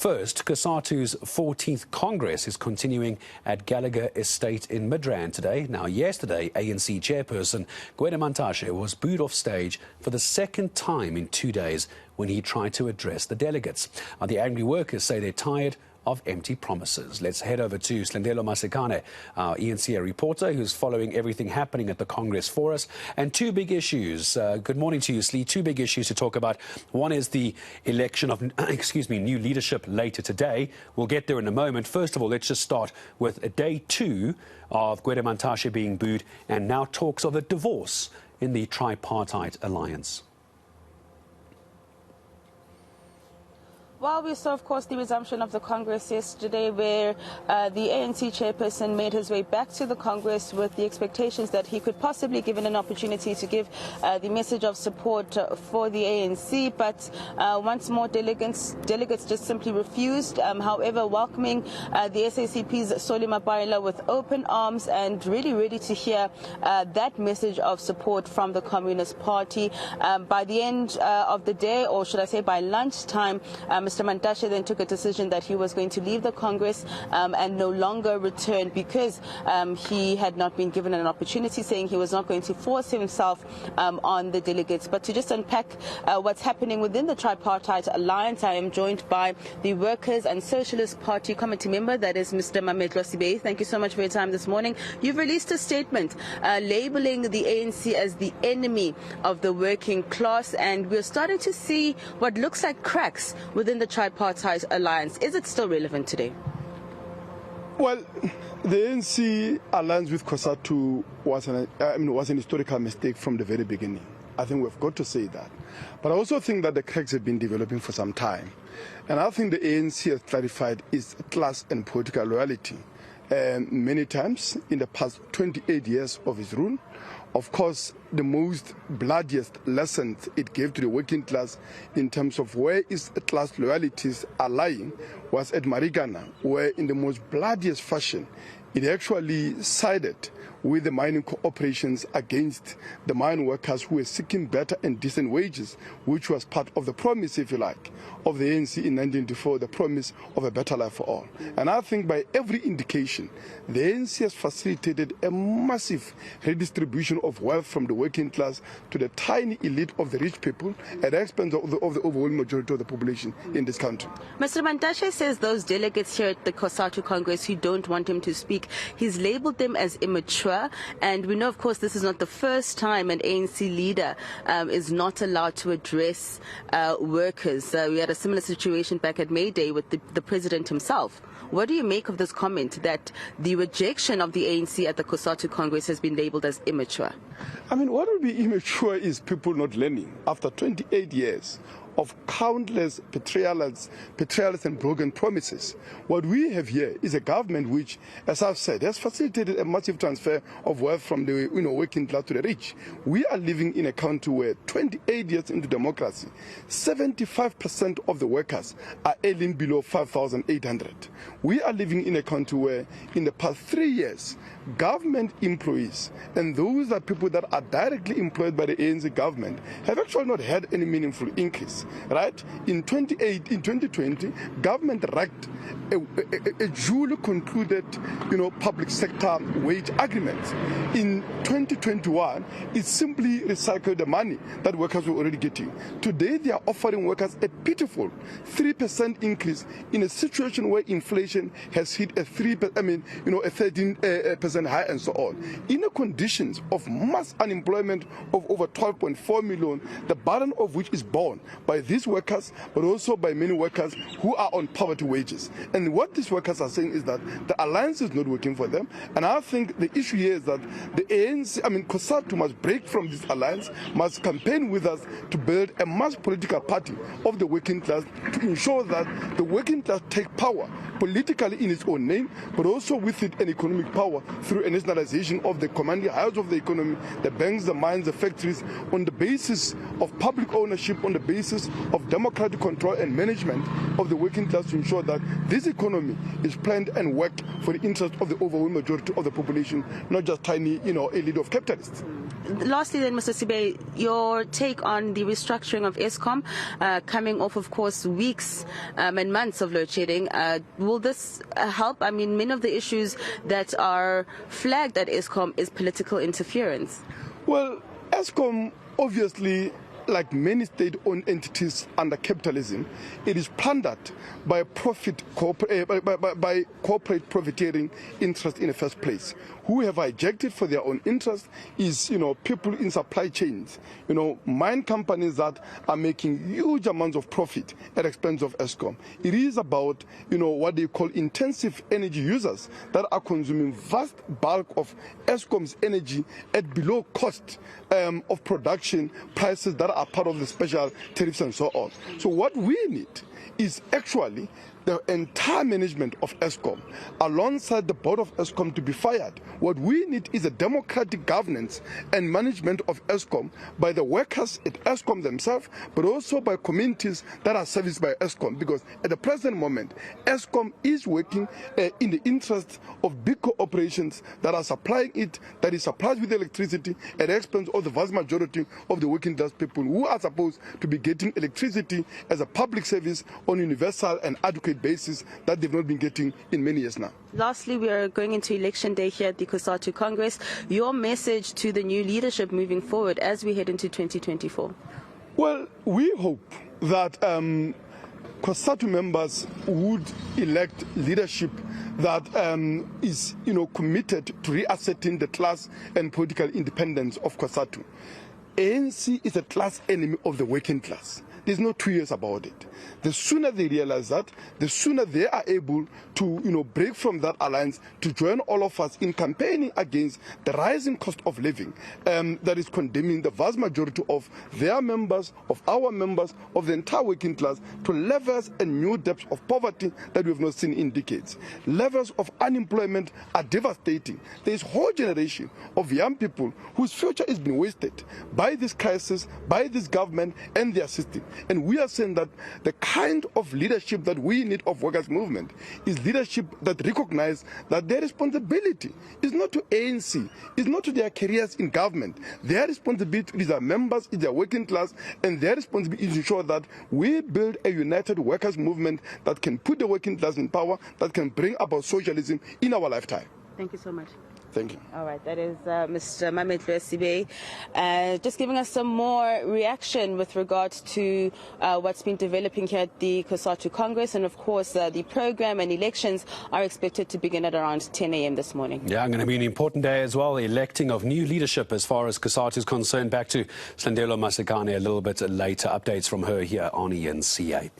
First, Cosatu's 14th Congress is continuing at Gallagher Estate in Midrand today. Now, yesterday, ANC chairperson Gwede Mantashe was booed off stage for the second time in 2 days when he tried to address the delegates. Now, the angry workers say they're tired of empty promises. Let's head over to Slendelo Masekane, our ENCA reporter, who's following everything happening at the Congress for us. And two big issues. Good morning to you, Slee. Two big issues to talk about. One is the election of, new leadership later today. We'll get there in a moment. First of all, let's just start with day two of Gwede Mantashe being booed and now talks of a divorce in the tripartite alliance. Well, we saw, of course, the resumption of the Congress yesterday where the ANC chairperson made his way back to the Congress with the expectations that he could possibly given an opportunity to give the message of support for the ANC. But once more, delegates just simply refused. However, welcoming the SACP's Solima Baila with open arms and really ready to hear that message of support from the Communist Party. By the end of the day, or should I say by lunchtime, Mr. Mantashe then took a decision that he was going to leave the Congress and no longer return because he had not been given an opportunity, saying he was not going to force himself on the delegates. But to just unpack what's happening within the tripartite alliance, I am joined by the Workers' and Socialist Party committee member, that is Mr. Mametlo Sibei. Thank you so much for your time this morning. You've released a statement labeling the ANC as the enemy of the working class, and we're starting to see what looks like cracks within the tripartite alliance. Is it still relevant today? Well, the ANC alliance with Cosatu was an historical mistake from the very beginning. I think we've got to say that. But I also think that the cracks have been developing for some time. And I think the ANC has clarified its class and political loyalty many times in the past 28 years of its rule. Of course, the most bloodiest lessons it gave to the working class in terms of where its class loyalties are lying was at Marikana, where in the most bloodiest fashion it actually sided with the mining corporations against the mine workers who were seeking better and decent wages, which was part of the promise, if you like, of the ANC in 1994, the promise of a better life for all. And I think by every indication, the ANC has facilitated a massive redistribution of wealth from the working class to the tiny elite of the rich people at the expense of the overwhelming majority of the population in this country. Mr. Mantashe says those delegates here at the Cosatu Congress who don't want him to speak, he's labeled them as immature. And we know, of course, this is not the first time an ANC leader is not allowed to address workers. We had a similar situation back at May Day with the president himself. What do you make of this comment that the rejection of the ANC at the Cosatu Congress has been labeled as immature? I mean, what would be immature is people not learning after 28 years of countless betrayals and broken promises. What we have here is a government which, as I've said, has facilitated a massive transfer of wealth from the working class to the rich. We are living in a country where 28 years into democracy, 75% of the workers are earning below 5,800. We are living in a country where in the past 3 years, government employees and those are people that are directly employed by the ANC government have actually not had any meaningful increase. Right? In 2020, government racked a duly concluded, public sector wage agreement. In 2021, it simply recycled the money that workers were already getting. Today, they are offering workers a pitiful 3% increase in a situation where inflation has hit a 13% high and so on. In the conditions of mass unemployment of over 12.4 million, the burden of which is borne by these workers, but also by many workers who are on poverty wages. And what these workers are saying is that the alliance is not working for them. And I think the issue here is that the ANC, Cosatu must break from this alliance, must campaign with us to build a mass political party of the working class to ensure that the working class take power politically in its own name, but also with it an economic power through a nationalization of the commanding heights of the economy, the banks, the mines, the factories, on the basis of public ownership, on the basis of democratic control and management of the working class to ensure that this economy is planned and worked for the interest of the overwhelming majority of the population, not just tiny, elite of capitalists. Lastly then, Mr. Sibe, your take on the restructuring of Eskom, coming off, of course, weeks and months of load shedding. Will this help? I mean, many of the issues that are flagged at Eskom is political interference. Well, Eskom, obviously, like many state-owned entities under capitalism, it is plundered by by corporate profiteering interest in the first place. Who have hijacked it for their own interest is, people in supply chains, mine companies that are making huge amounts of profit at the expense of Eskom. It is about, what they call intensive energy users that are consuming vast bulk of Eskom's energy at below cost of production prices that are part of the special tariffs and so on. So what we need is actually the entire management of Eskom, alongside the board of Eskom, to be fired. What we need is a democratic governance and management of Eskom by the workers at Eskom themselves, but also by communities that are serviced by Eskom. Because at the present moment, Eskom is working in the interest of big corporations that are supplying it, that is supplied with electricity at the expense of the vast majority of the working class people who are supposed to be getting electricity as a public service on universal and adequate basis that they've not been getting in many years now. Lastly, we are going into election day here at the Cosatu Congress. Your message to the new leadership moving forward as we head into 2024? Well, we hope that Cosatu members would elect leadership that is, committed to reasserting the class and political independence of Cosatu. ANC is a class enemy of the working class. There's no 2 years about it. The sooner they realize that, the sooner they are able to, break from that alliance, to join all of us in campaigning against the rising cost of living that is condemning the vast majority of their members, of our members, of the entire working class to levels and new depths of poverty that we have not seen in decades. Levels of unemployment are devastating. There is a whole generation of young people whose future is being wasted by this crisis, by this government and their system. And we are saying that the kind of leadership that we need of workers' movement is leadership that recognizes that their responsibility is not to ANC, is not to their careers in government. Their responsibility is their members, is their working class, and their responsibility is to ensure that we build a united workers' movement that can put the working class in power, that can bring about socialism in our lifetime. Thank you so much. Thank you. All right, that is Mr. Mamedlu Sibe, just giving us some more reaction with regards to what's been developing here at the Cosatu Congress. And of course, the program and elections are expected to begin at around 10 a.m. this morning. Yeah, going to be an important day as well, the electing of new leadership as far as Cosatu is concerned. Back to Slandelo Masekane a little bit later. Updates from her here on ENCA.